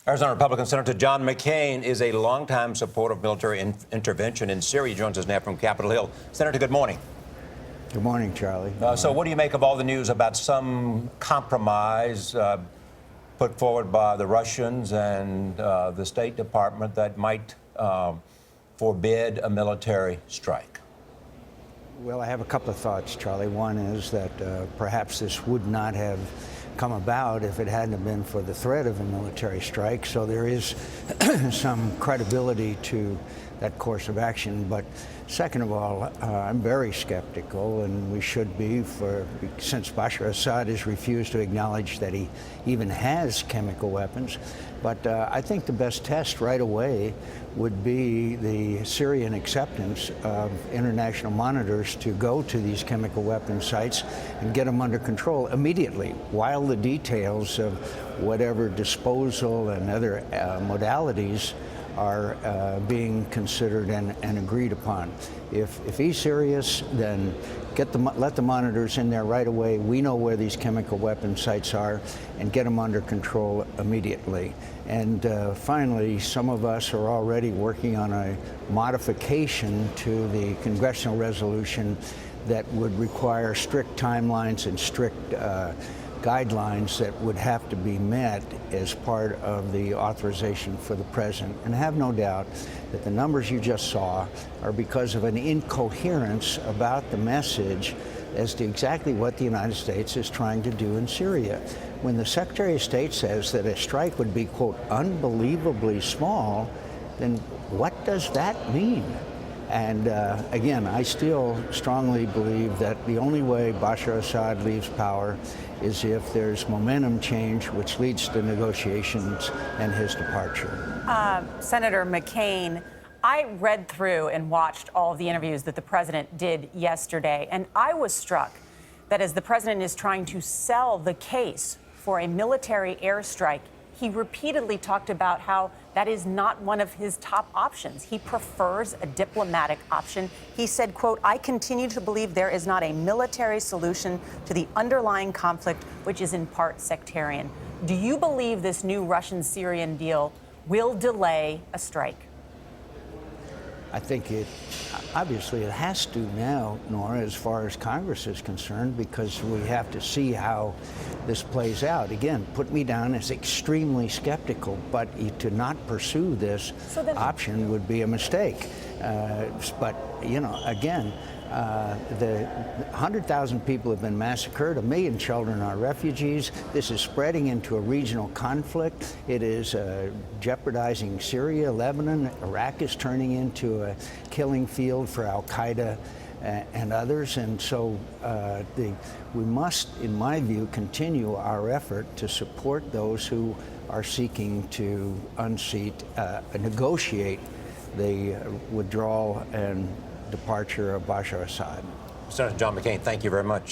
Arizona Republican Senator John McCain is a longtime supporter of military intervention in Syria. He joins us now from Capitol Hill. Senator, good morning. Good morning, Charlie. So what do you make of all the news about some compromise put forward by the Russians and the State Department that might forbid a military strike? Well, I have a couple of thoughts, Charlie. One is that perhaps this would not have come about if it hadn't been for the threat of a military strike. So there is some credibility to that course of action. But second of all, I'm very skeptical, and we should be, since Bashar Assad has refused to acknowledge that he even has chemical weapons. But I think the best test right away would be the Syrian acceptance of international monitors to go to these chemical weapon sites and get them under control immediately, while the details of whatever disposal and other modalities are being considered and agreed upon. If he's serious, then let the monitors in there right away. We know where these chemical weapon sites are, and get them under control immediately. And finally, some of us are already working on a modification to the congressional resolution that would require strict timelines and strict guidelines that would have to be met as part of the authorization for the president. And have no doubt that the numbers you just saw are because of an incoherence about the message as to exactly what the United States is trying to do in Syria. When the Secretary of State says that a strike would be, quote, unbelievably small, then what does that mean? And again, I still strongly believe that the only way Bashar Assad leaves power is if there's momentum change, which leads to negotiations and his departure. Senator McCain, I read through and watched all of the interviews that the president did yesterday, and I was struck that as the president is trying to sell the case for a military airstrike, he repeatedly talked about how that is not one of his top options. He prefers a diplomatic option. He said, quote, "I continue to believe there is not a military solution to the underlying conflict, which is in part sectarian." Do you believe this new Russian-Syrian deal will delay a strike? I think obviously it has to now, Nora, as far as Congress is concerned, because we have to see how this plays out. Again, put me down as extremely skeptical, but to not pursue this option would be a mistake. But, you know, again, the 100,000 people have been massacred. 1 million children are refugees. This is spreading into a regional conflict. It is jeopardizing Syria, Lebanon. Iraq is turning into a killing field for al-Qaeda and others. And so we must, in my view, continue our effort to support those who are seeking to negotiate the withdrawal and departure of Bashar Assad. Senator John McCain, thank you very much.